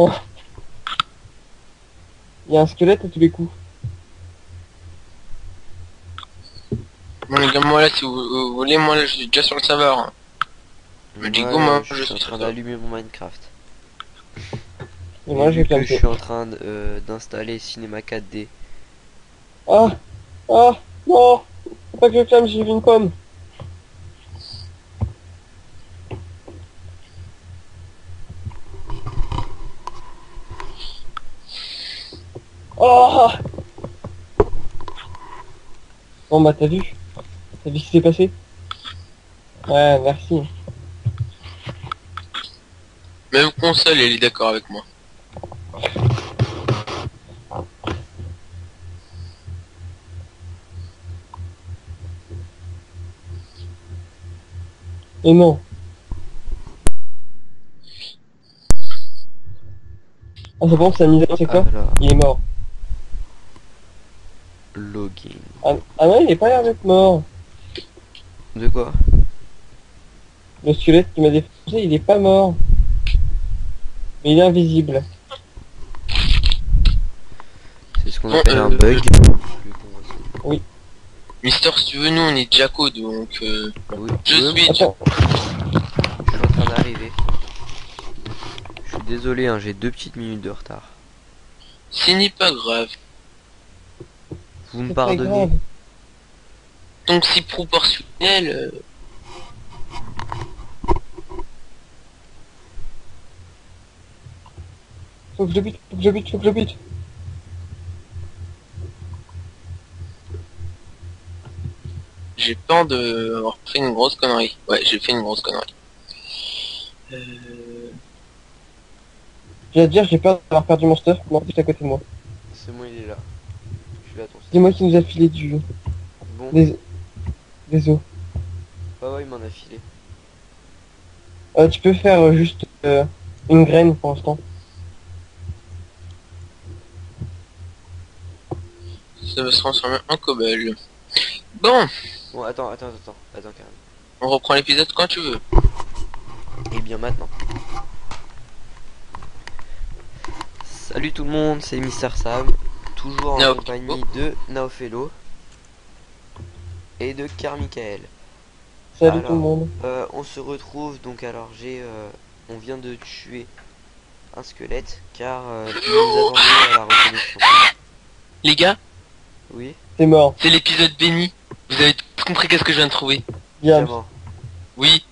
non. Il y a un squelette à tous les coups. Bon les gars, moi là, si vous voulez, moi là, je suis déjà sur le serveur. Hein. Mais du coup, moi, Je je suis en suis sur train le serveur. d'allumer mon Minecraft. Et Et moi, je vu vais que je planter. suis en train d'installer Cinema 4D. Ah, ah, non. Faut pas que je clame, j'ai vu une pomme. Oh. Bon bah t'as vu? T'as vu ce qui s'est passé? Ouais, merci. Même console, elle est d'accord avec moi. Et non. Ah c'est bon, c'est la mise c'est quoi? Alors, Il est mort. login. Ah non, il est pas l'air d'être mort. De quoi? Le squelette qui m'a défoncé, il est pas mort. Mais il est invisible. C'est ce qu'on Bon, appelle un bug. Oui. Mister, si tu veux, nous, on est Jacko, donc... Oui, Je oui, suis... Attends. je suis en train d'arriver. Je suis désolé, hein, j'ai 2 petites minutes de retard. Ce n'est pas grave. Vous me C'est pas pardonnez? grave. Donc c'est proportionnel... Faut que je bute, faut que je bute, faut que je bute. J'ai peur de avoir fait une grosse connerie. Ouais, j'ai fait une grosse connerie. Je vais te dire, j'ai peur d'avoir perdu mon stuff. Non, juste à côté de moi. C'est moi, il est là. Je suis là, ton C'est moi qui nous a filé du... Bon, des os. ouais, il m'en a filé. Tu peux faire juste une graine pour l'instant. Ça va se transformer en cobble. Bon, Bon, attends, Carrément. on reprend l'épisode quand tu veux. Et bien maintenant. Salut tout le monde, c'est Mister Sam. Toujours en Nao- compagnie de Naofello et de Carmichael. Salut tout le Alors, monde. on se retrouve donc. Alors, on vient de tuer un squelette car il nous attendait à la reconnexion. Les gars, Oui, T'es mort. c'est l'épisode béni. Vous avez tous compris qu'est-ce que je viens de trouver. Diams. diamant. Oui.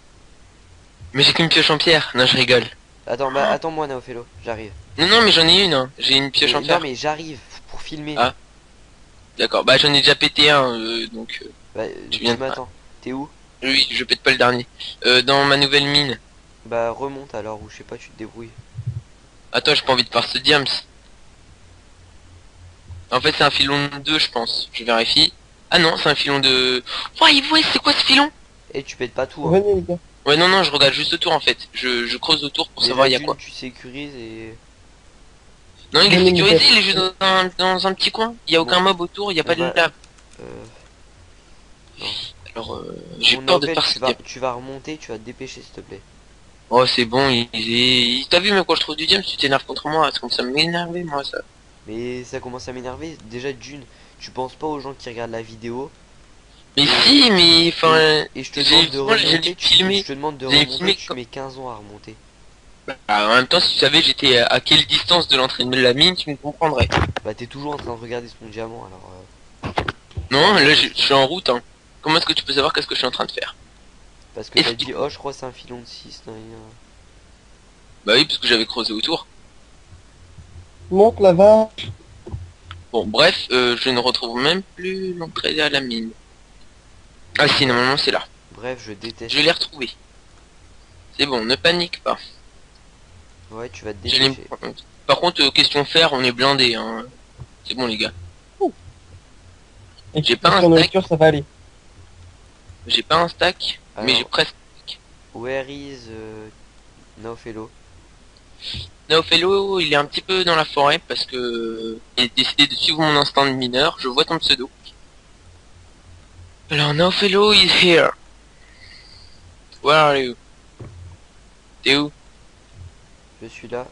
Mais j'ai qu'une pioche en pierre. Non, je rigole. Attends, bah attends-moi Naofello, j'arrive. Non, mais j'en ai une. Hein. J'ai une pioche en Non pierre. mais j'arrive pour filmer. Ah. D'accord. Bah, j'en ai déjà pété un, donc... Bah, tu tu viens de- m'attends. T'es où? Oui, je pète pas le dernier. Dans ma nouvelle mine. Bah remonte alors, ou je sais pas, tu te débrouilles. Attends, j'ai pas envie de faire ce diams. En fait, c'est un filon de 2, je pense. Je vérifie. Ah non, c'est un filon de... Ouais, c'est quoi ce filon? Et tu pètes pas tout, hein. Venez les gars. Ouais, non, je regarde juste autour, en fait. Je creuse autour pour Déjà savoir il y a d'une, quoi. tu sécurises et... Non, il est Venez, sécurisé, Miguel. il est juste dans un petit coin. Il y a aucun Bon. mob autour, il y a pas de Bah, lave. Euh... Alors, j'ai Bon, peur de Naofel, faire ce tu vas remonter, tu vas te dépêcher s'il te plaît. Oh, c'est bon, t'as vu, mais quand je trouve du diams, tu t'énerves contre moi. Ça commence à m'énerver, moi, ça. Mais ça commence à m'énerver. Déjà d'une, tu penses pas aux gens qui regardent la vidéo. Mais si, mais enfin... Et je te j'ai- demande de moi, j'ai remonter, filmé. je te demande de J'ai remonter, filmé tu comme- mets 15 ans à remonter. Bah, en même temps, si tu savais j'étais à quelle distance de l'entrée de la mine, tu me comprendrais. Bah t'es toujours en train de regarder ton diamant alors... Non, là, je suis en route, hein. Comment est-ce que tu peux savoir qu'est-ce que je suis en train de faire? Parce que t'as dit, Explique. oh je crois que c'est un filon de 6. Bah oui, parce que j'avais creusé autour. Monte la vache. Bon, bref, je ne retrouve même plus l'entrée à la mine. Ah si, normalement, c'est là. Bref, je déteste. Je l'ai retrouvé. C'est bon, ne panique pas. Ouais, tu vas te Je l'ai- dépêcher. Par contre, question fer, on est blindé, hein. C'est bon, les gars. Et J'ai pas un sur stack. nourriture, ça va aller. J'ai pas un stack, mais Alors, j'ai presque. Where is Naofello? Naofello, il est un petit peu dans la forêt parce que il a décidé de suivre mon instinct de mineur. Je vois ton pseudo. Alors, Naofello is here. Where are you? T'es où? Je suis là.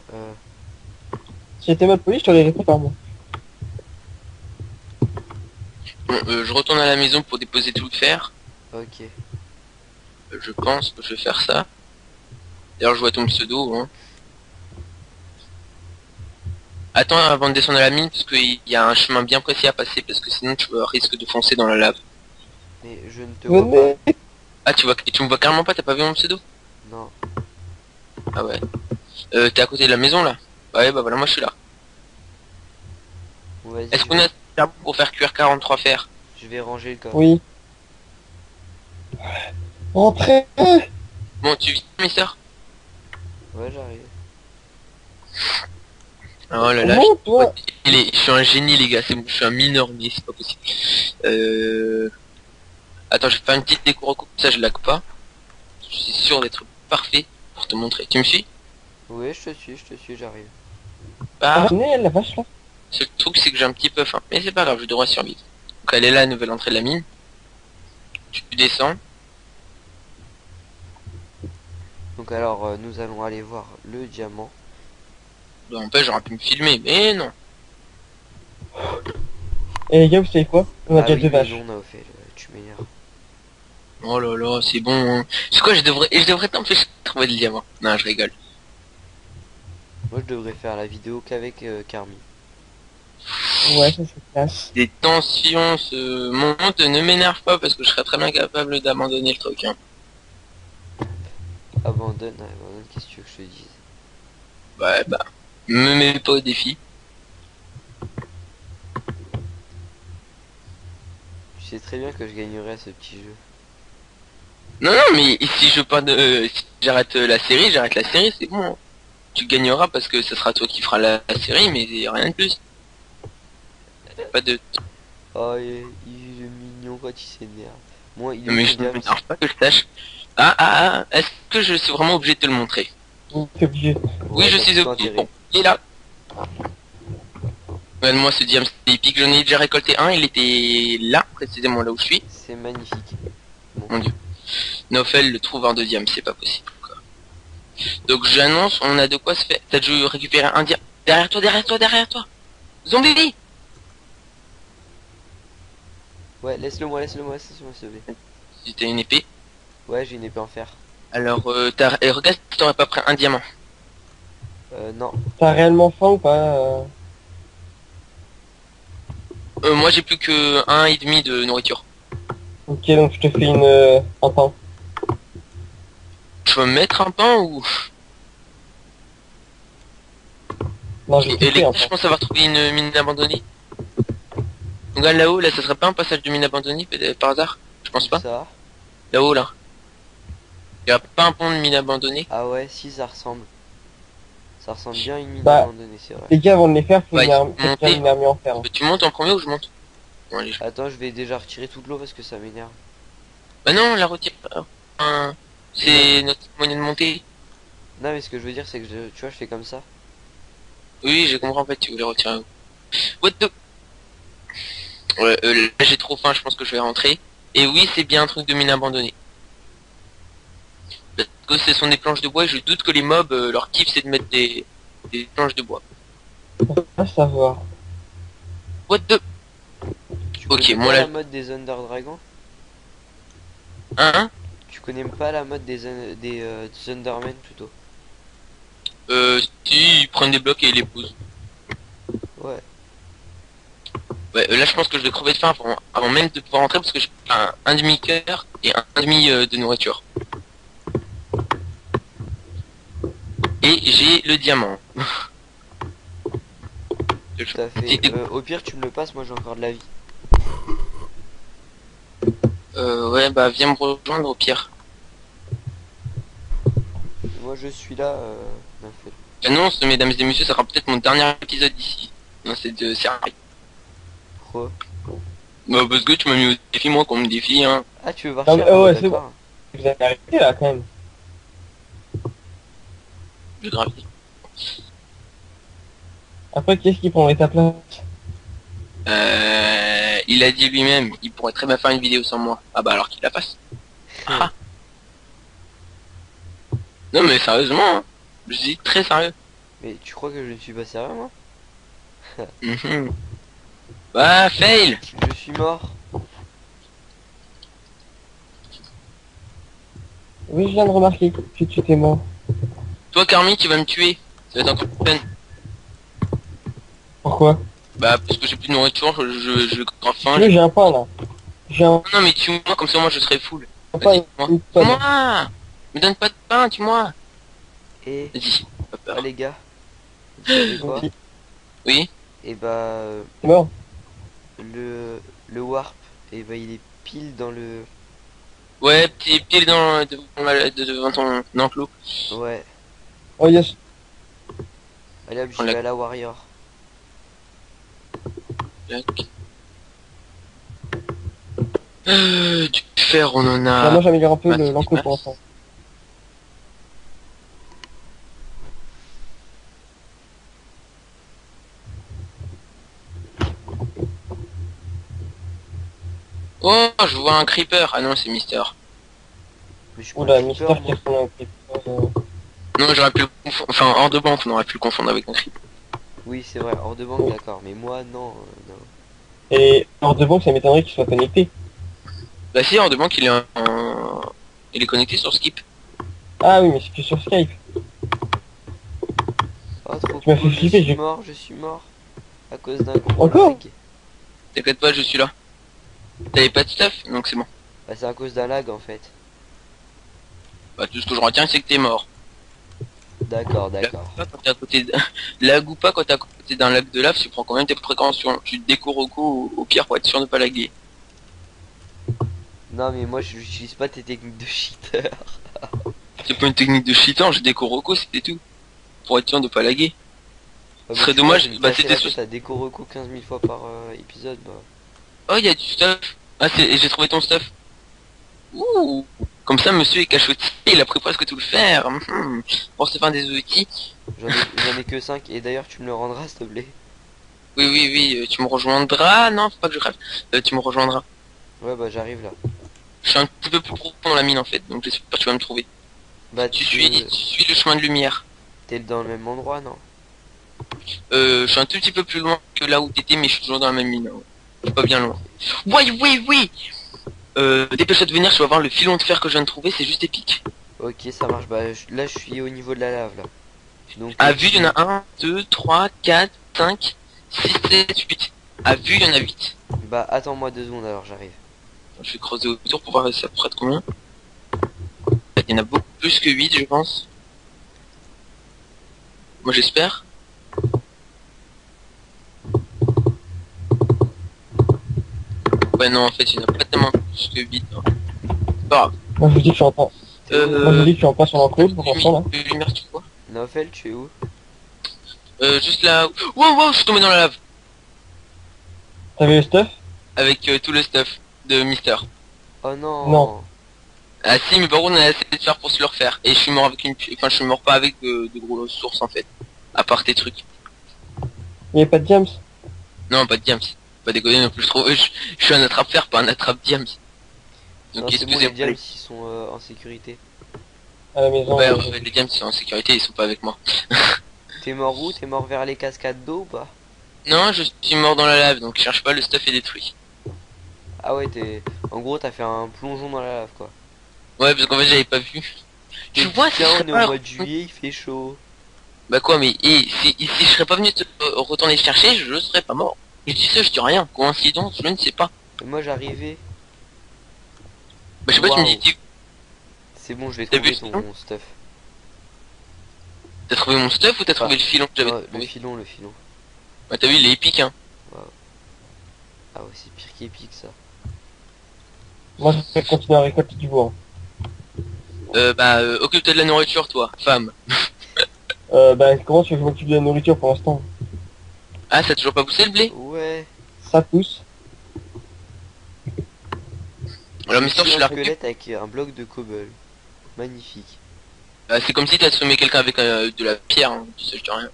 Si j'étais mal poli, je t'aurais répondu par moi. Bon, je retourne à la maison pour déposer tout le fer. Ok. Je pense que je vais faire ça. D'ailleurs, je vois ton pseudo, hein. Attends avant de descendre à la mine, parce qu'il y a un chemin bien précis à passer, parce que sinon tu risques de foncer dans la lave. Mais je ne te vois Venez. Ah, tu me vois carrément pas, t'as pas vu mon pseudo? pas. Non. Ah ouais. T'es à côté de la maison, là? Ouais, bah voilà, moi je suis là. Bon, vas-y, Est-ce qu'on a assez pour faire cuire 43 fer? je vais ranger le coffre. Oui. Rentrez. Bon, tu viens, mes sœurs? Ouais, j'arrive. Oh là là, Comment toi? je suis un génie, les gars, c'est bon, je suis un mineur, mais c'est pas possible. Attends, je vais faire une petite déco recoupe, ça je lag pas. Je suis sûr d'être parfait pour te montrer. Tu me suis? Ouais, je te suis, j'arrive. Bah, Venez, la vache là. ce truc c'est que j'ai un petit peu faim. Mais c'est pas grave, je devrais survivre. Donc elle est là, nouvelle entrée de la mine. Tu descends. Donc alors, nous allons aller voir le diamant. Bah, en fait, j'aurais pu me filmer, mais non. Et les gars, vous savez quoi? On a déjà oui, deux mais vaches. non, Naofel, tu m'énerves. Oh là là, c'est bon. Hein. C'est quoi, je devrais t'empêcher de trouver le diamant. Non, je rigole. Moi, je devrais faire la vidéo qu'avec Carmi. Ouais, ça c'est classe. Les tensions se montent, ne m'énerve pas parce que je serais très bien capable d'abandonner le truc. Hein. Abandonne, qu'est-ce que tu veux que je te dise? Ouais, bah, me mets pas au défi. Tu sais très bien que je gagnerai à ce petit jeu. Non, non, mais si je pas de, si j'arrête la série, c'est bon. Hein. Tu gagneras parce que ce sera toi qui feras la série, mais rien de plus. Pas de. Oh, il est mignon quand il s'énerve. Moi, il est Mais je ne combien, m'énerve pas que je sache. Ah, est-ce que je suis vraiment obligé de te le montrer? Oui, c'est obligé. Oui, je t'as suis tout obligé. intérêt. Bon, il est là. Regarde-moi ce diamant, c'est épique. J'en ai déjà récolté un, il était là, précisément là où je suis. C'est magnifique. Mon dieu. Nofel le trouve un deuxième, c'est pas possible. Quoi. Donc j'annonce, on a de quoi se faire. T'as dû récupérer un diamant. Derrière toi. Zombie! Ouais, laisse-le moi, s'il te plaît. Si t'as une épée. Ouais, j'ai une épée en fer. Alors, regarde si t'aurais pas pris un diamant. Non. T'as réellement faim ou pas Moi j'ai plus que un et demi de nourriture. Ok, donc je te fais un pain. Tu vas me mettre un pain ou... Non, je vais te Et fais les un gars, je pain. pense avoir trouvé une mine abandonnée. Regarde là-haut, là ça serait pas un passage de mine abandonnée peut-être par hasard? Je pense pas. Ça. Là-haut là. Y a pas un pont de mine abandonnée? Ah ouais, si, ça ressemble. Ça ressemble bien à une mine Bah, abandonnée, c'est vrai. Les gars, avant de les faire, faut Ouais, une arme, faut monter. faire une armure en fer. Hein. Tu montes en premier ou je monte? Bon, allez, Attends, je vais déjà retirer toute l'eau parce que ça m'énerve. Bah non, la retire pas. C'est notre moyen de monter. Non, mais ce que je veux dire, c'est que tu vois, je fais comme ça. Oui, j'ai compris en fait, tu voulais retirer. What the... Ouais, là j'ai trop faim, je pense que je vais rentrer. Et oui, c'est bien un truc de mine abandonnée. Parce que ce sont des planches de bois et je doute que les mobs, leur kiff c'est de mettre des planches de bois. Pas savoir. What the... Tu Ok, connais moi, pas là- la mode des Under Dragons? Hein? Tu connais pas la mode des Thundermen plutôt? Si, ils prennent des blocs et ils les posent. Ouais. Ouais, là je pense que je vais crever de faim avant même de pouvoir rentrer parce que j'ai un demi-cœur et un demi de nourriture. Et j'ai le diamant. Tout à fait. Au pire, tu me le passes, moi j'ai encore de la vie. Ouais, bah viens me rejoindre au pire. Moi je suis là, Nafel. J'annonce, mesdames et messieurs, ça sera peut-être mon dernier épisode ici. Dans cette série. Quoi? Bah parce que tu m'as mis au défi, moi qu'on me défie, hein. Ah, tu veux voir Non, Cher, mais, ouais, c'est d'accord. Vous avez arrêté là quand même. Je gravis. Après, qui est-ce qui prendrait ta place? Il a dit lui-même, il pourrait très bien faire une vidéo sans moi. Ah bah alors qu'il la fasse. Ah. Non mais sérieusement, hein. Je dis très sérieux. Mais tu crois que je ne suis pas sérieux, moi? Mhm. Bah, fail. Je suis mort. Oui, je viens de remarquer que tu t'es mort. Toi, Carmi, tu vas me tuer. Ça va être encore plus peine. Pourquoi? Bah, parce que j'ai plus de nourriture, je grave Si faim. tu veux, j'ai un pain là. J'ai un Non, mais tue-moi, comme ça, moi, je serai full. pain, Vas-y, tue-moi. une tonne. Tue-moi. Me donne pas de pain, tue-moi. Et Vas-y, pas ah peur. les gars, vous savez quoi? Gentil. Oui. Et bah T'es mort? le warp, et bah il est pile dans le. Ouais, petit pile dans, devant ton enclos. Ouais. Oh yes. Allez hop, On j'y l'a- vais à la warrior. Du fer, on en Bah, a... moi j'améliore un peu Bah, c'est l'enclos des pour l'instant. Oh, je vois un creeper. Ah non, c'est Mister. Mais je suis pas Oula, un Mister creeper, qui moi. ressemble à un creeper. Non, j'aurais pu le confondre... Enfin, hors de banque, on aurait pu le confondre avec un creeper. Oui, c'est vrai, hors de banque, d'accord. Mais moi, non, non. Et hors de banque, ça m'étonnerait qu'il soit connecté. Bah si, hors de banque, il est connecté sur Skip. Ah oui, mais c'est que sur Skype. Oh, trop Tu m'as fait cool, flipper, j'ai- je suis mort. À cause d'un gros Encore lag. T'inquiète pas, je suis là. T'avais pas de stuff, donc c'est bon. Bah, c'est à cause d'un lag en fait. Bah tout ce que je retiens, c'est que t'es mort. D'accord, Lag d'accord. ou pas quand t'es à côté d'- Lag ou pas quand t'es à côté d'un lac de lave, tu prends quand même tes précautions. Tu te décours au pire pour être sûr de pas laguer. Non, mais moi, j'utilise pas tes techniques de cheater. C'est pas une technique de cheatant, je décours au co, c'était tout. Pour être sûr de pas laguer. Ouais, Ce serait mais tu vois, dommage, je vais me bah casser c'était la sous... tête à Deco Reco 15 000 fois par épisode, bah. Oh, il y a du stuff. Ah, j'ai trouvé ton stuff. Ouh. Comme ça, monsieur est cachoté, il a pris presque tout le fer. Pour se faire des outils. J'en ai que 5 et d'ailleurs, tu me le rendras, s'il te plaît. Oui, oui, oui, tu me rejoindras. Non, faut pas que je crève. Tu me rejoindras. Ouais, bah, j'arrive là. Je suis un petit peu plus profond dans la mine en fait, donc j'espère que tu vas me trouver. Bah, Tu suis le chemin de lumière. t'es dans le même endroit, non? Je suis un tout petit peu plus loin que là où t'étais, mais je suis toujours dans la même mine. Hein. Je suis pas bien loin. Oui, oui, oui. Dépêche-toi de venir, tu vas voir le filon de fer que je viens de trouver, c'est juste épique. Ok, ça marche. Bah, là, je suis au niveau de la lave, là. Donc, À vue, il y en a 1, 2, 3, 4, 5, 6, 7, 8. À vue, il y en a 8. bah, attends-moi 2 secondes, alors j'arrive. Je vais creuser autour pour voir ça près de combien. Il y en a beaucoup plus que 8, je pense. Moi, j'espère. Ouais, non, en fait, il y en a pas tellement plus que 8. Hein. C'est pas grave. Moi je vous dis que je suis en train. Moi je vous dis que je suis en plein sur l'enclos pour l'instant là. Lumière, tu vois. Naofel, tu es où? Juste là. Wow, wow, je suis tombé dans la lave. T'avais le stuff? Avec tout le stuff de Mister. Oh non. Non. Ah si, mais par contre, on a assez de faire pour se le refaire. Et je suis mort avec une... Enfin, je suis mort pas avec de grosses sources, en fait. À part tes trucs. Il y avait pas de diams? Non, pas de diams. Pas déconner non plus, je suis un attrape-fer, pas un attrape-diams. Non, Donc, c'est bon, les diams, excusez-moi. ils sont en sécurité. À la maison. Ouais, ouais, les diams, ils sont en sécurité, ils sont pas avec moi. T'es mort où? T'es mort vers les cascades d'eau ou pas? Non, je suis mort dans la lave, donc cherche pas, le stuff est détruit. Ah ouais, en gros, t'as fait un plongeon dans la lave, quoi. Ouais, parce qu'en fait, j'avais pas vu. Tu vois, si je Tiens, serais on est pas... au mois de juillet, il fait chaud. Bah quoi, mais si je serais pas venu te retourner chercher, je serais pas mort. Je dis ça, je dis rien. Coïncidence, je ne sais pas. Et moi, j'arrivais. Bah je sais pas, tu me Waouh. dis, C'est bon, je l'ai T'as trouvé vu ton le stuff. t'as trouvé mon stuff ou t'as trouvé le filon que j'avais Non, le trouvé? filon, le filon. Bah t'as vu, il est épique, hein. Ah ouais, c'est pire qu'épique, ça. Moi je vais continuer à récolter du bois. Occupe-toi de la nourriture, toi, femme. Bah comment tu veux que je m'occupe de la nourriture pour l'instant? Ah, ça a toujours pas poussé le blé? Ouais. Ça pousse. Alors, Mister, J'ai je un la squelette avec un bloc de cobble. Magnifique. C'est comme si t'as semé quelqu'un avec de la pierre, hein. Tu sais, je dis rien.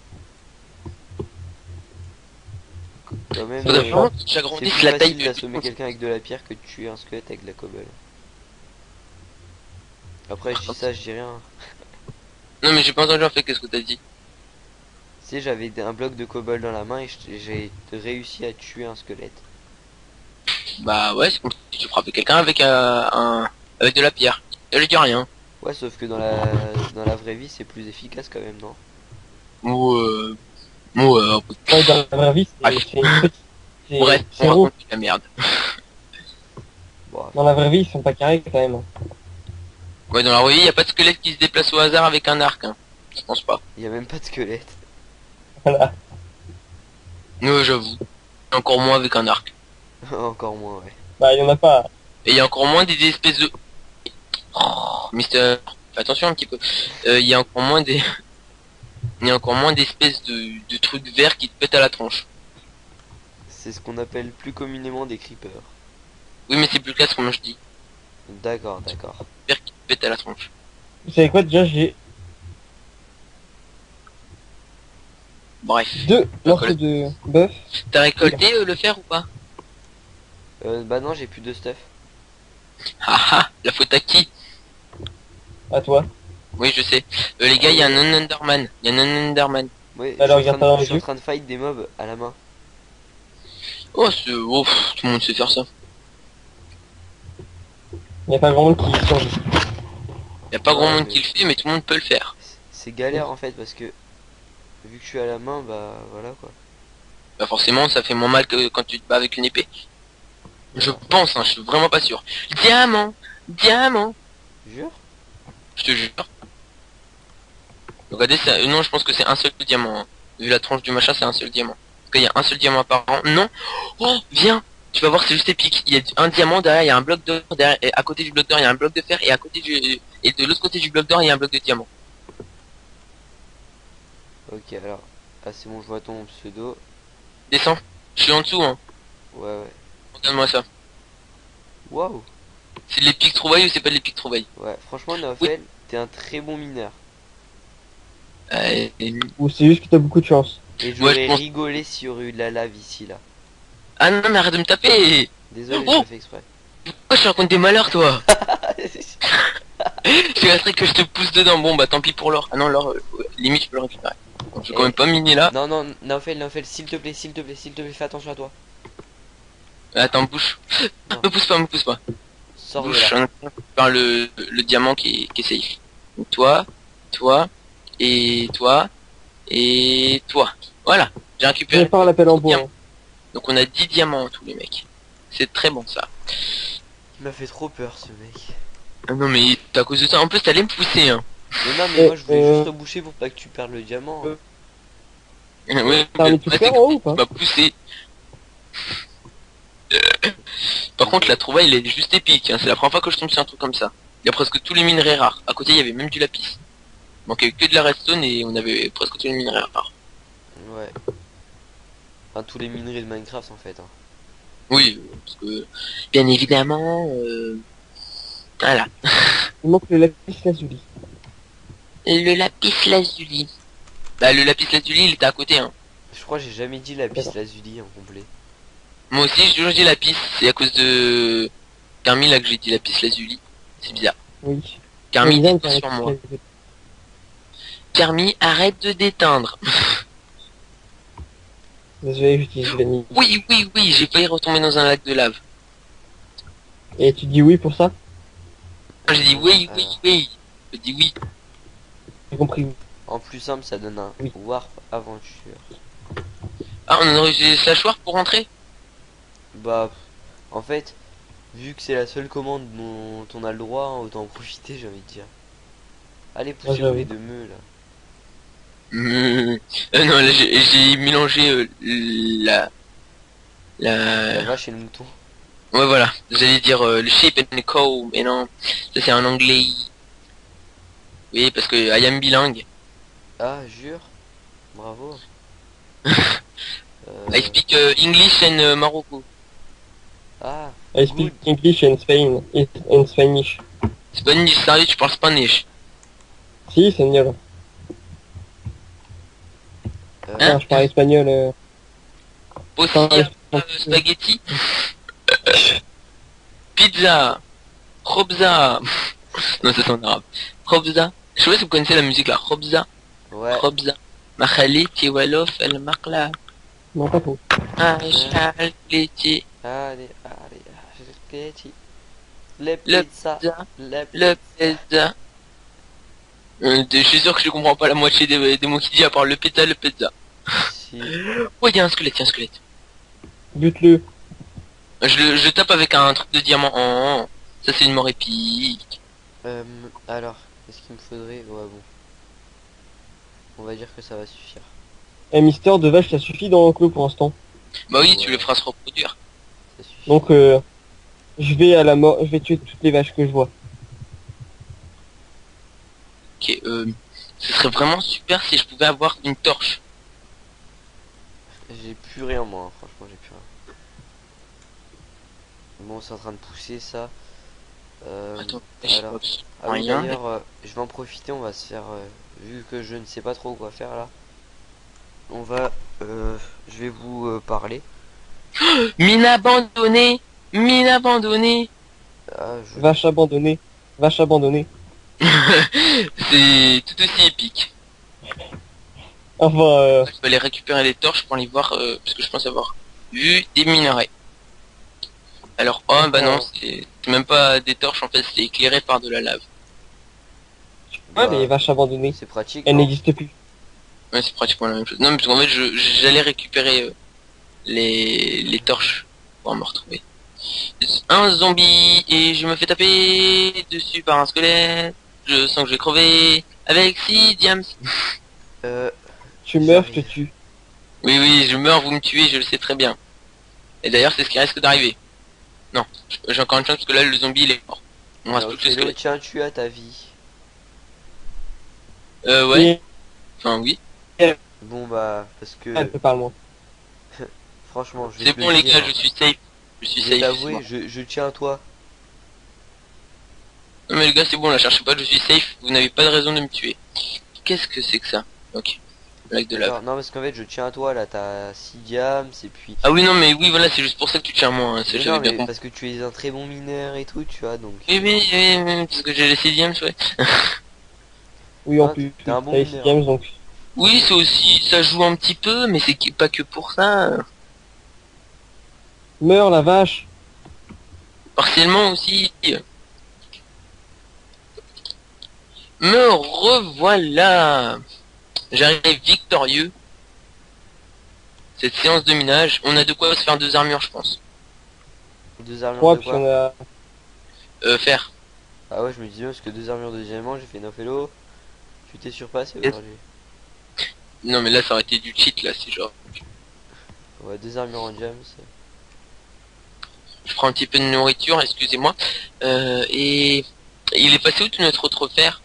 Quand même, Ça doit Faudrait vraiment que c'est j'agrandisse plus la taille facile de... d'assommer quelqu'un avec de la pierre que de tuer un squelette avec de la cobble. Après, je dis ça, je dis rien. Non, mais j'ai pas entendu en fait, qu'est-ce que t'as dit? sais, j'avais un bloc de cobble dans la main et j'ai réussi à tuer un squelette. Bah ouais, c'est comme si tu frappais quelqu'un avec avec de la pierre. Et je dis rien. Ouais, sauf que dans la vraie vie, c'est plus efficace quand même, non? Ou un peu de- Ouais, dans la vraie vie, Ah, c'est une petite... Bref, C'est on rond. raconte de la merde. Bon, Dans la vraie vie, ils sont pas carrés quand même. Ouais, dans la revue, y a pas de squelette qui se déplace au hasard avec un arc, hein. Je pense pas. il y a même pas de squelette. Voilà. J'avoue. Encore moins avec un arc. Encore moins, ouais. Bah, il y en a pas. Et il y a encore moins des espèces de... Oh, Mister... Fais attention un petit peu. Il y a encore moins des... Il y a encore moins d'espèces de trucs verts qui te pètent à la tronche. C'est ce qu'on appelle plus communément des creepers. Oui, mais c'est plus classe comme je dis. D'accord, d'accord. Verts qui te pètent à la tronche. Vous savez quoi, déjà, j'ai Bref. 2 morceaux de bœuf. T'as récolté le fer ou pas? Bah non, j'ai plus de stuff. Haha, la faute à qui? À toi. Oui, je sais. Les gars, il y a un Enderman. Il y a un Enderman. Ouais, Alors, je suis en regarde train pas dans de- les je suis en yeux. train de fight des mobs à la main. Oh, tout le monde sait faire ça. Il n'y a pas grand monde qui survit. Y a pas grand Ouais, monde mais- qui le fait, mais tout le monde peut le faire. C'est galère en fait parce que vu que je suis à la main, bah voilà quoi. Bah forcément, ça fait moins mal que quand tu te bats avec une épée. Je pense, hein, je suis vraiment pas sûr. Diamant, diamant, Jure? je te jure. Regardez, non, je pense que c'est un seul diamant. Hein. Vu la tronche du machin, c'est un seul diamant. Parce qu'il y a un seul diamant apparent. Non. Oh, viens. Tu vas voir, c'est juste épique. Il y a un diamant derrière, il y a un bloc d'or derrière, et à côté du bloc d'or, il y a un bloc de fer, et à côté et de l'autre côté du bloc d'or, il y a un bloc de diamant. Ok alors. Ah c'est bon, je vois ton pseudo. Descends. Je suis en dessous, hein. Ouais ouais. Regarde-moi ça. Waouh. C'est de l'épique trouvaille ou c'est pas de l'épique trouvaille? Ouais, franchement Naofel, t'es un très bon mineur. Et- Ou c'est juste que t'as beaucoup de chance. Et Ouais, j'aurais je pense- rigolé s'il y aurait eu de la lave ici là. Ah non, mais arrête de me taper. Désolé, Oh. j'ai fait exprès. Pourquoi je te raconte des malheurs, toi? Je laisserai que je te pousse dedans. Bon, bah tant pis pour l'or. Ah non, l'or, limite, je peux le récupérer. Donc, je vais quand même pas miner là. Non non, Naofel, s'il te plaît, s'il te plaît, s'il te plaît, fais attention à toi. Attends, bouge. Non. Me pousse pas, me pousse pas. Sors de Bouge, je suis là. en train de faire le diamant qui est safe. Donc, toi, et toi, et toi. Voilà, j'ai Je récupéré. vais faire l'appel en bois. Bien. Donc on a 10 diamants tous les mecs. C'est très bon ça. Il m'a fait trop peur ce mec. Ah non mais c'est à cause de ça. En plus t'allais me pousser hein. Mais non mais moi je voulais Euh, juste reboucher pour pas que tu perdes le diamant. hein. Ouais, T'as un tout ouais, faire c'est en haut ou que pas tu m'as poussé. Par contre la trouvaille elle est juste épique. Hein. C'est la première fois que je tombe sur un truc comme ça. Il y a presque tous les minerais rares. À côté il y avait même du lapis. Il manquait que de la redstone et on avait presque tous les minerais rares. Ouais. Enfin tous les minerais de Minecraft en fait. Hein. Oui, parce que bien évidemment voilà. Il manque le lapis lazuli. Le lapis lazuli. Bah le lapis lazuli il était à côté hein. Je crois que j'ai jamais dit lapis D'accord. lazuli en complet. Moi aussi j'ai toujours dit lapis. C'est à cause de Carmi là que j'ai dit lapis lazuli. C'est bizarre. Oui. Carmi J'aime bien déteins le sur lapis moi. lazuli. Carmi arrête de déteindre. Désolé, j'utilise l'ennemi. Oui oui oui j'ai failli retomber dans un lac de lave. Et tu dis oui pour ça? J'ai dit oui oui oui. J'ai dit oui. J'ai compris. En plus simple ça donne un Oui. warp aventure. Ah on a utilisé slash warp pour rentrer. Bah en fait vu que c'est la seule commande dont on a le droit, hein, autant en profiter j'ai envie de dire. Allez poussez j'avoue. les deux meufs là. Non là j'ai mélangé la La vache et le mouton. ouais voilà. J'allais dire le sheep and the cow mais non. Ça c'est en anglais. Oui parce que I am bilingue. Ah jure. Bravo. I speak English and Morocco. Ah I speak English and Spain. And Spanish. Spanish, sérieux, tu parles Spanish. Si, señor. Hein Ah, je parle espagnol. Aussi, Ah, spaghetti. Pizza. Robza. Non, ça c'est en arabe. Robza. Je sais pas si vous connaissez la musique là. Robza. ouais. Robza. ما خليتي ولو في المقلب Non, pas trop. شحال خليتي Allez, allez, spaghetti. Les le pizzas. pizza, Les le pizzas. pizza. Je suis sûr que je comprends pas la moitié des mots qu'il dit à part le pizza, le pizza. Si. Oh, il y a un squelette, il y a un squelette. Bute-le. Je tape avec un truc de diamant en. Ça c'est une mort épique. Alors, qu'est-ce qu'il me faudrait? Ouais, bon. On va dire que ça va suffire. Et Mister de vache, ça suffit dans l'enclos pour l'instant. Bah oui, tu Ouais. le feras se reproduire. Ça suffit. Donc, je vais à la mort, je vais tuer toutes les vaches que je vois. Ok, ce serait vraiment super si je pouvais avoir une torche. J'ai plus rien, moi. Hein. Franchement, j'ai plus rien. Bon, c'est en train de pousser ça. Attends, alors. Ah oui, rien. d'ailleurs, je vais en profiter. On va se faire. Vu que je ne sais pas trop quoi faire là. On va. Je vais vous parler. Mine abandonnée. Mine abandonnée. Ah, Vache abandonnée. Vache abandonnée. C'est tout aussi épique. Enfin, Je vais aller récupérer les torches pour aller voir, parce que je pense avoir vu des minerais. Alors, oh bah non, c'est même pas des torches, en fait, c'est éclairé par de la lave. ouais, les vaches abandonnées. c'est pratique. Elles non n'existent plus. Ouais, c'est pratiquement la même chose. Non, parce qu'en fait, j'allais récupérer les torches pour me retrouver. Un zombie, et je me fais taper dessus par un squelette. Je sens que je vais crever avec 6 diams. Tu meurs, je te tue. Oui, oui, je meurs, vous me tuez, je le sais très bien. Et d'ailleurs, c'est ce qui risque d'arriver. Non, j'ai encore une chance parce que là, le zombie, il est mort. On reste alors, plus que le Fellow, squelette. tiens, tu as ta vie. Ouais, Et enfin oui. Bon bah, parce que elle te parle moins. franchement, je vais C'est te bon le les dire, gars, hein. je suis safe. Je suis Je vais safe. t'avouer, je tiens à toi. Non mais les gars, c'est bon, là, cherchez pas, je suis safe. Vous n'avez pas de raison de me tuer. Qu'est-ce que c'est que ça? Ok. Blague de lave. D'accord, non, parce qu'en fait, je tiens à toi là, t'as 6 diams, et puis. Ah oui, non, mais oui, voilà, c'est juste pour ça que tu tiens à moi. Hein, Mais j'avais non, bien mais compris. parce que tu es un très bon mineur et tout, tu vois, donc. Oui, oui, oui, oui, parce que j'ai laissé diams, ouais. Oui, en Ah, plus. t'es un bon T'as les mineur. games, donc. Oui, ça aussi, ça joue un petit peu, mais c'est pas que pour ça. Meurs, la vache. Partiellement aussi. Me revoilà. J'arrive victorieux. Cette séance de minage, on a de quoi se faire 2 armures, je pense. 2 armures 3, de puis quoi? on a... Ah Faire. ouais, je me disais, parce que 2 armures de diamant, j'ai fait 9 hello. Tu t'es surpassé Yes. aujourd'hui. Non, mais là, ça aurait été du cheat, là, c'est genre. Ouais, 2 armures en diams. Je prends un petit peu de nourriture, excusez-moi. Et il est passé où tout notre autre fer?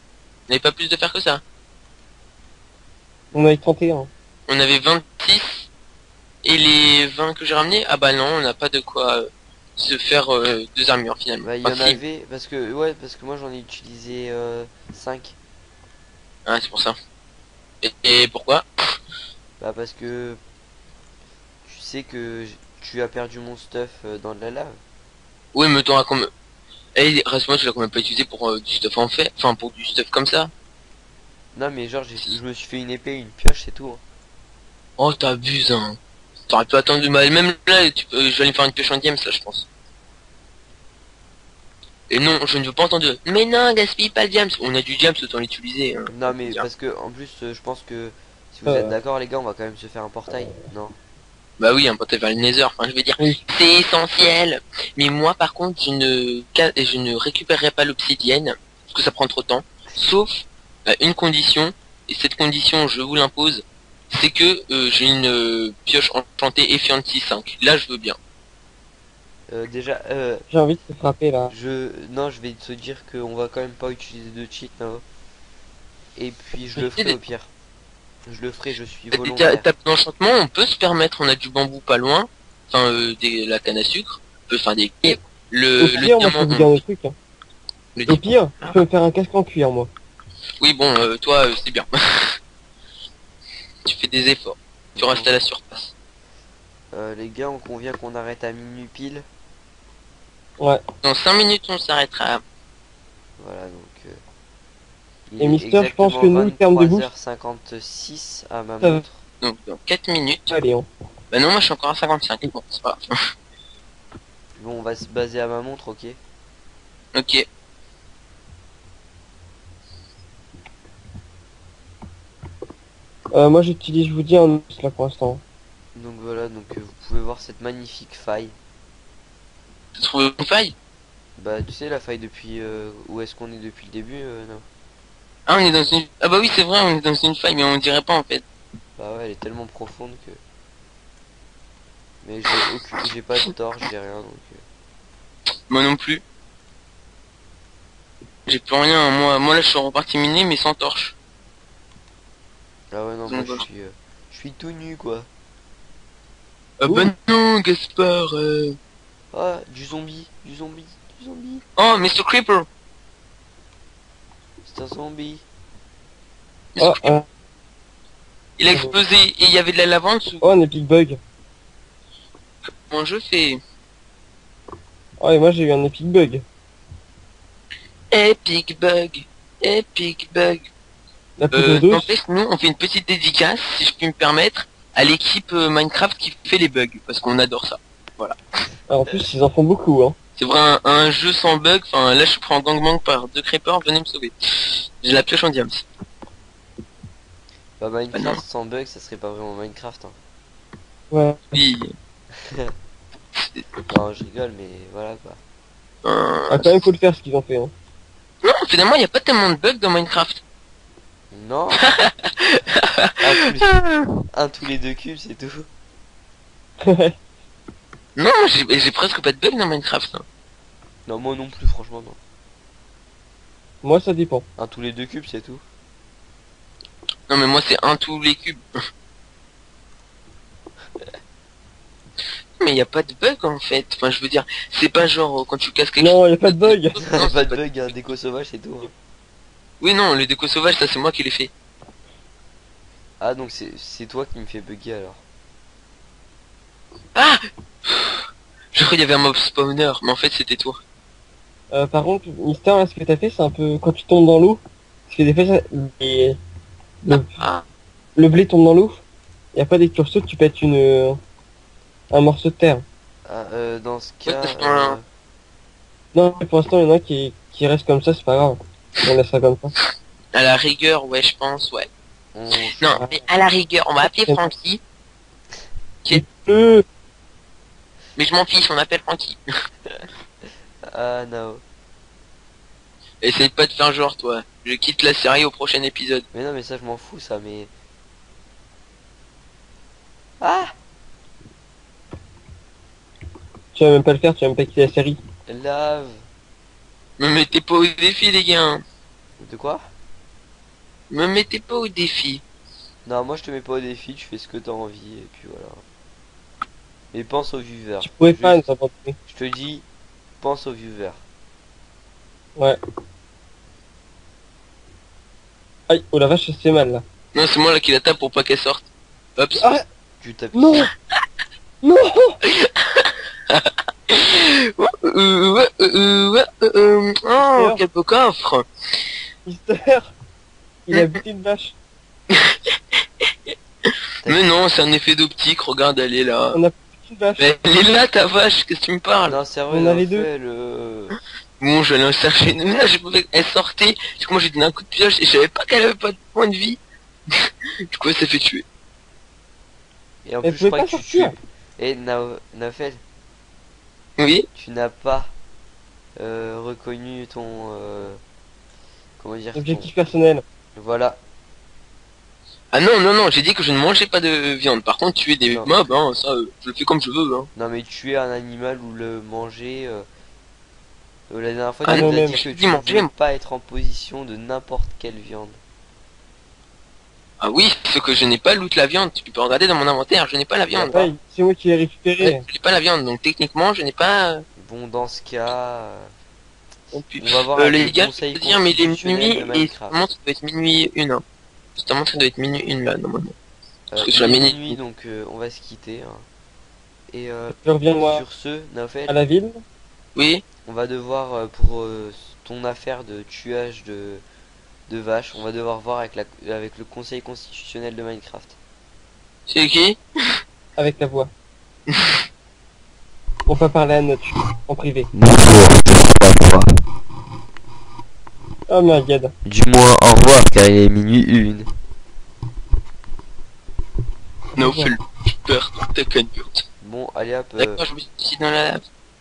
On n'avait pas plus de fer que ça. On a eu 31. On avait 26. Et les 20 que j'ai ramenés, ah bah non, on n'a pas de quoi se faire 2 armures finalement. Bah, il y en Enfin, si. avait, parce que, ouais, parce que moi j'en ai utilisé 5. Ah, c'est pour ça. Et pourquoi? Bah, parce que tu sais que tu as perdu mon stuff dans de la lave. Oui, mais t'auras comme... Eh, reste-moi, tu l'as quand même pas utilisé pour du stuff en fait. Enfin, pour du stuff comme ça. Non, mais genre, je me suis fait une épée et une pioche, c'est tout. Hein. Oh, t'abuses, hein. T'aurais pu attendre de mal. Même là, je vais aller faire une pioche en diams, là, je pense. Et non, je ne veux pas entendre. Mais non, gaspille pas le diams. On a du diams, autant l'utiliser. Hein. Non, mais Tiens. parce que, en plus, je pense que si vous êtes d'accord, les gars, on va quand même se faire un portail. Non. Bah oui, un portail vers le Nether. Enfin, je veux dire, Oui. c'est essentiel. Mais moi, par contre, je ne récupérerai pas l'obsidienne parce que ça prend trop de temps. Sauf à une condition, et cette condition, je vous l'impose, c'est que j'ai une pioche enchantée Effiancy 5. Là, je veux bien. Déjà, J'ai envie de te frapper, là. non, je vais te dire qu'on va quand même pas utiliser de cheat, non. Et puis, je le ferai au pire. Je le ferai, je suis volontaire. T'as d'enchantement, on peut se permettre, on a du bambou pas loin, enfin la canne à sucre, on peut faire des Au le pire, moi, je peux vous dire un truc. Hein. le Au pire, je peux me faire un casque en cuir, moi. Oui, bon, toi, c'est bien. Tu fais des efforts. Tu restes à la surface. Les gars, on convient qu'on arrête à minuit pile. Ouais. Dans 5 minutes, on s'arrêtera. Voilà, donc... Il Et est Mister, je pense que nous, en termes de bouffe, 23h56 à ma ça va montre. Donc dans 4 minutes. aller, hein. Bah non, moi je suis encore à 55. Bon, c'est pas grave. Bon, on va se baser à ma montre, ok. Ok. Moi, j'utilise, je vous dis, un os là pour l'instant. Donc voilà, donc vous pouvez voir cette magnifique faille. T'as trouvé une faille? Bah tu sais la faille depuis où est-ce qu'on est depuis le début non. Ah, on est dans une... Ah bah oui, c'est vrai, on est dans une faille, mais on dirait pas en fait. Bah ouais, elle est tellement profonde que. Mais j'ai pas de torche, j'ai rien donc. Moi non plus. J'ai plus rien, hein. Moi là je suis reparti miner, mais sans torche. Ah ouais non, moi Donc, je suis tout nu quoi. Ah bah non, Gaspard. Ah, du zombie, du zombie, du zombie. Oh, Mr. Creeper. C'est un zombie. Oh, Il a explosé et il y avait de la lave en dessous. oh, un epic bug. Comment je fais? Oh, et moi, j'ai eu un epic bug. Epic bug. Epic bug. La poudre d'os. N'empêche, nous, on fait une petite dédicace, si je puis me permettre, à l'équipe Minecraft qui fait les bugs, parce qu'on adore ça. Ah, en plus, ils en font beaucoup, hein. C'est vrai, un jeu sans bug, enfin, là, je suis pris en gangbang par 2 creepers, venez me sauver. J'ai la pioche en diams. Bah Ah non. Minecraft sans bug, ça serait pas vraiment Minecraft. Hein. Ouais. Oui. Non, je rigole, mais voilà quoi. Ah, quand même, faut le faire, ce qu'ils ont fait, hein. Non, finalement, il n'y a pas tellement de bugs dans Minecraft. Non. Un tous les 2 cubes, c'est tout. Non, j'ai presque pas de bugs dans Minecraft. Hein. Non, moi non plus, franchement non. Moi, ça dépend. Un tous les 2 cubes, c'est tout. Non, mais moi, c'est un tous les cubes. Mais il n'y a pas de bug en fait. Enfin, je veux dire, c'est pas genre quand tu casses quelque chose. Non, y a pas de bug. Non, Pas de bug, un déco sauvage, c'est tout. Hein. Oui, non, le déco sauvage, ça c'est moi qui l'ai fait. Ah, donc c'est toi qui me fais bugger alors. Ah, je crois qu'il y avait un mob spawner, mais en fait c'était toi. Par contre, Mister, là, ce que t'as fait, c'est un peu quand tu tombes dans l'eau. Parce que des fois, Ah, le blé tombe dans l'eau. Y a pas des curseurs, tu pètes un morceau de terre. Ah, dans ce Ouais, cas. parce que, Non, mais pour l'instant, il y en a qui restent comme ça, c'est pas grave. On laissera comme ça. à la rigueur, ouais, je pense, ouais. on... Non, mais à la rigueur, on va appeler Francky. Euh, Mais je m'en fiche, on appelle Francky. Ah, non. Essaye pas de faire genre, toi. Je quitte la série au prochain épisode. Mais non, mais ça, je m'en fous, ça, mais. Ah! tu vas même pas le faire, tu vas même pas quitter la série. Lave! Me mettez pas au défi, les gars. De quoi? Me mettez pas au défi. Non, moi je te mets pas au défi, tu fais ce que t'as envie, et puis voilà. Et pense aux viewers. Tu pouvais pas nous Juste, abandonner. je te dis, pense aux viewers. Ouais. Aïe, oh la vache, c'est mal là. Non, c'est moi là qui la tape pour pas qu'elle sorte. Hop. Ah, Tu tapes. non. Non. Oh, quel beau coffre. Mister, il a buté une vache. Mais non, c'est un effet d'optique, regarde, elle est là. On a buté une vache. Mais elle est là, ta vache, qu'est-ce que tu me parles? Non, sérieux, On a les non, deux. fais le. Bon, je vais aller en chercher une. Mais là, j'ai pas fait- elle sortait, du coup, moi j'ai donné un coup de pioche et je savais pas qu'elle avait pas de point de vie. Du coup, elle s'est fait tuer. Et en Elle plus, je pouvait crois pas que tu sortir. tues. Et Nafel, Oui? tu n'as pas reconnu ton. Comment dire Objectif personnel. Voilà. Ah non, non, non, j'ai dit que je ne mangeais pas de viande. Par contre, tuer des Non. mobs, hein, ça, je le fais comme je veux, hein. Non, mais tuer un animal ou le manger. La dernière fois, Ah tu non, nous as même. dit que Je tu dis ne manger, voulais moi. pas être en position de n'importe quelle viande. Ah oui, ce que je n'ai pas loot la viande. Tu peux regarder dans mon inventaire, je n'ai pas la viande. Ouais, c'est moi qui l'ai récupéré. Ouais, je n'ai pas la viande, donc techniquement, je n'ai pas... Bon, dans ce cas, Oh, putain. on va voir avec les les gars, je conseils peux dire, mais il est constitutionnels minuit de et Minecraft. justement, ça doit être minuit une. Hein. Justement, ça doit être minuit une là, normalement. Parce que Il sur la est minute- minuit, donc on va se quitter. Hein. Et Je reviens moi sur ce, Nafel, à la ville. Oui, on va devoir pour ton affaire de tuage de vaches. On va devoir voir avec avec le conseil constitutionnel de Minecraft. C'est qui? Avec la voix. On peut parler à notre en privé. Bonjour, c'est moi. Oh my god. Dis-moi au revoir car il est minuit 1. No, fais le peur, ta cagnotte. Bon, allez hop. D'accord, je me suis dit dans la lave.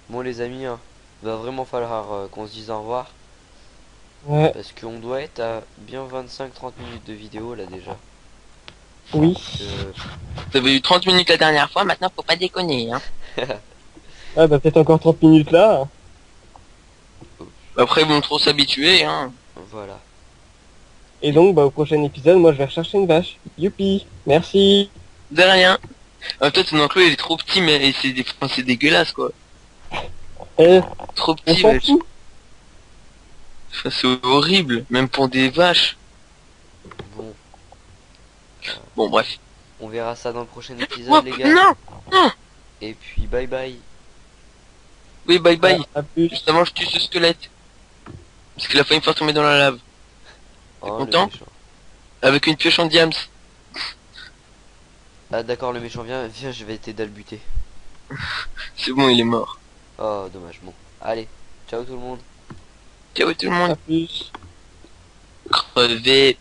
Bon les amis, hein, va vraiment falloir qu'on se dise au revoir. Ouais, Parce qu'on doit être à bien 25-30 minutes de vidéo là déjà. oui. T'avais eu 30 minutes la dernière fois, maintenant faut pas déconner, hein. Ah bah peut-être encore 30 minutes là. Après ils vont trop s'habituer, hein. Voilà. Et donc bah au prochain épisode, moi je vais rechercher une vache. Youpi. Merci. De rien. En même temps, ton enclos il est trop petit, mais c'est dégueulasse quoi. Eh, Trop on petit, s'en ouais. fout. Enfin, c'est horrible, même pour des vaches. Bon, Bon, bref. on verra ça dans le prochain Oh, épisode les gars. non, non. Et puis bye bye. Oui, bye bye. À plus. Juste avant, je tue ce squelette. Parce qu'il a failli me faire tomber dans la lave. Oh, le content méchant. Avec une pioche en diams. Ah d'accord, le méchant vient, viens, je vais t'aider à le buter. C'est bon, il est mort. Oh dommage, bon. Allez, ciao tout le monde. Ciao tout le monde. À plus. Crevé.